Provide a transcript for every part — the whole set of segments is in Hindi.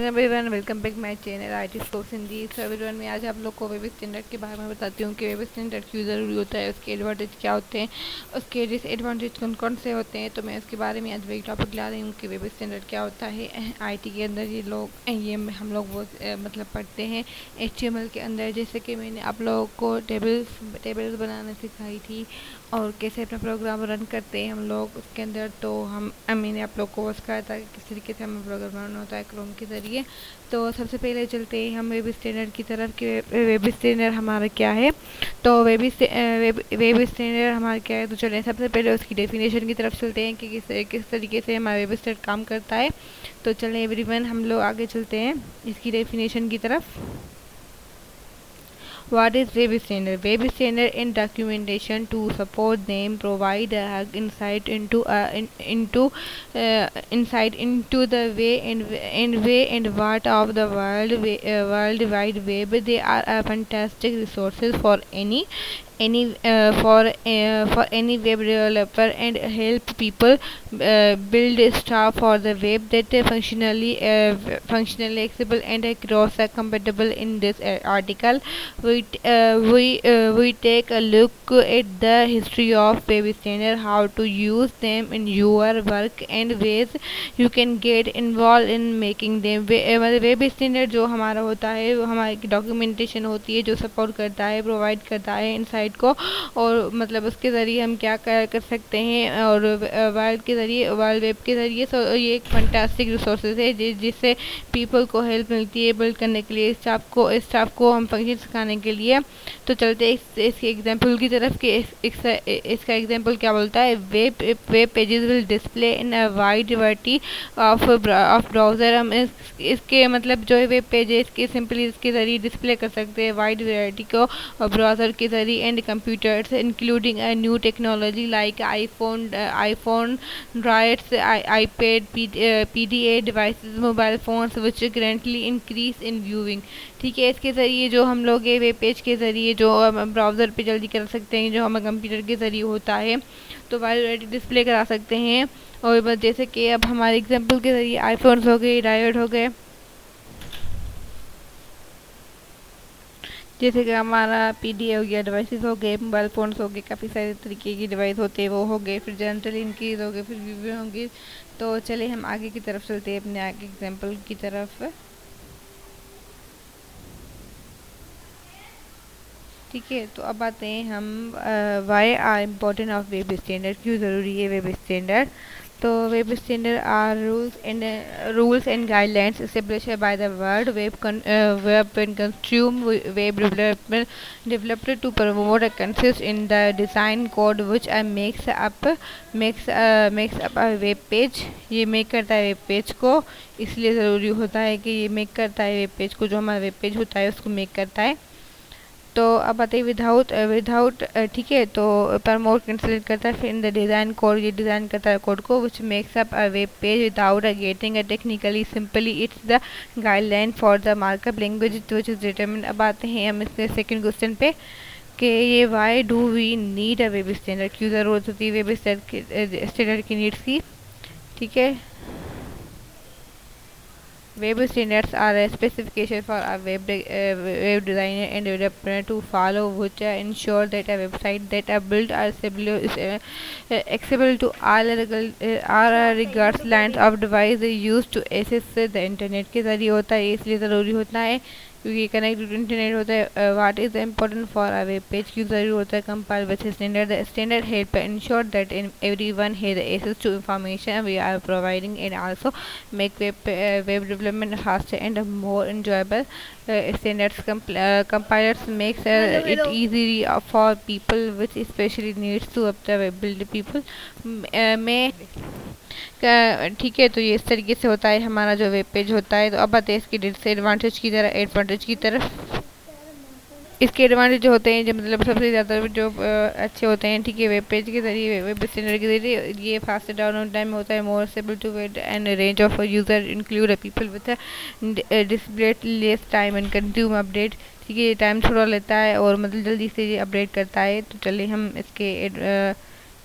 Everyone welcome back my channel IT scopes Hindi. So everyone मैं आज आप लोग को वेब स्टैंडर्ड के बारे में बताती हूँ कि वेब स्टैंडर्ड क्यों ज़रूरी होता है, उसके एडवांटेज क्या होते हैं, उसके डिसएडवांटेज कौन कौन से होते हैं। तो मैं उसके बारे में आज वही टॉपिक ला रही हूँ कि वेब स्टैंडर्ड क्या होता है। आईटी के अंदर ये हम लोग वो मतलब पढ़ते हैं HTML के अंदर। जैसे कि मैंने आप लोगों को टेबल्स बनाना सिखाई थी और कैसे अपना प्रोग्राम रन करते हैं हम लोग उसके अंदर। तो मैंने आप लोग को वो सिखाया था कि किस तरीके से हमें प्रोग्राम रन होता है क्रोम के ज़रिए। तो सबसे पहले चलते हैं हम वेब स्टैंडर्ड की तरफ कि वेब स्टैंडर्ड हमारा क्या है। तो वेब स्टैंडर्ड हमारा क्या है, तो चलें सबसे पहले उसकी डेफिनेशन की तरफ चलते हैं कि किस तरीके से हमारा वेब स्टैंडर्ड काम करता है। तो चलें एवरीवन हम लोग आगे चलते हैं इसकी डेफिनेशन की तरफ। What is Web Standard? Web Standard in documentation to support them provide insight into the way and what of the world wide web. They are a fantastic resources for any web developer and help people build stuff for the web that functionally accessible and cross compatible. In this article we take a look at the history of web standard, how to use them in your work and ways you can get involved in making them। मतलब वेब स्टैंडर्ड जो हमारा होता है वो हमारी डॉक्यूमेंटेशन होती है जो सपोर्ट करता है, प्रोवाइड करता है इनसाइट को, और मतलब उसके ज़रिए हम क्या कर सकते हैं और वर्ल्ड वेब के ज़रिए। सो ये एक फंटास्टिक रिसोर्सेज है जिससे पीपल को हेल्प मिलती है बिल्ड करने के लिए, स्टाफ को हम फंक्शन सिखाने के लिए। तो चलते इसके एग्जांपल की तरफ कि इसका एग्जांपल क्या बोलता है। Web pages will display in a wide variety of browser. हम इसके मतलब जो है वेब पेज है इसके सिंपली इसके ज़रिए डिस्प्ले कर सकते हैं वाइड वैरायटी को ब्राउज़र के ज़रिए and computers including a new technology like iPhone, droids, iPad, PDA devices, mobile phones which currently increase in viewing. ठीक है, इसके ज़रिए जो हम लोग ये वेब पेज के ज़रिए जो ब्राउज़र पे जल्दी कर सकते हैं जो हमें कंप्यूटर के ज़रिए होता है, तो वाइड वैरायटी डिस्प्ले करा सकते हैं। और बस जैसे कि अब हमारे एग्जांपल के ज़रिए आईफोन्स हो गए, डायोड हो गए, जैसे कि हमारा PDA हो गया, डिवाइसेस हो गए, मोबाइल फ़ोन्स हो गए, काफ़ी सारे तरीके की डिवाइस होते हैं वो हो गए, फिर जनरल इनक्रीज हो गए, फिर वीडियो होंगे। तो चलिए हम आगे की तरफ चलते हैं अपने आगे एग्जांपल की तरफ। ठीक है, तो अब आते हैं हम why are important of web standard, क्यों ज़रूरी है वेब स्टैंडर्ड। तो web standard are rules and guidelines established by the world web and consume web developed to promote a consist in the design code which makes up a web page. ये मेक करता है वेब पेज को, इसलिए ज़रूरी होता है कि ये मेक करता है वेब पेज को, जो हमारा वेब पेज होता है उसको मेक करता है। तो अब आते हैं विदाउट ठीक है, तो प्रमोट कैंसिल करता है, फिर इन द डिज़ाइन कोड ये डिज़ाइन करता है कोड को विच makes up a web page without getting a technically simply it's the guideline for the markup language which is determine. अब आते हैं हम इसके सेकंड क्वेश्चन पे कि ये why do we need a web standard, क्यों ज़रूरत होती है वेब स्टैंडर्ड की नीड्स की। ठीक है, web standards are a specification for a web designer and developer to follow, which ensure that a website that are built are accessible to all regards lines of device used to access the internet के ज़रिए होता है, इसलिए ज़रूरी होता है क्योंकि कनेक्ट टू इंटरनेट होता है। What is important for a web page, क्यों ज़रूरी होता है compile with standard. The standard help ensure that everyone has access to information we are providing and also make web development faster and more enjoyable. Standards compilers makes it easy for people with especially needs to up the web build people में ठीक है। तो ये इस तरीके से होता है हमारा जो वेब पेज होता है। तो अब आते हैं इसकी डिसएडवांटेज की तरफ, एडवांटेज की तरफ। इसके एडवांटेज जो होते हैं जो मतलब सबसे ज़्यादा जो अच्छे होते हैं, ठीक है, वेब पेज के ज़रिए वेब स्टैंडर्ड के ज़रिए ये फास्ट डाउनलोड टाइम होता है, more stable to wait and range of user include people with display less time and consume update. ठीक है, ये टाइम थोड़ा लेता है और मतलब जल्दी से ये अपडेट करता है। तो चलिए हम इसके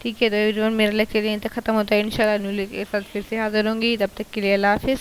ठीक है, तो एवरीवन मेरा लेक्चर यहीं तक ख़त्म होता है। इंशाल्लाह न्यू लेक्चर के साथ फिर से हाज़िर होंगी, तब तक के लिए अल्लाह हाफ़िज़।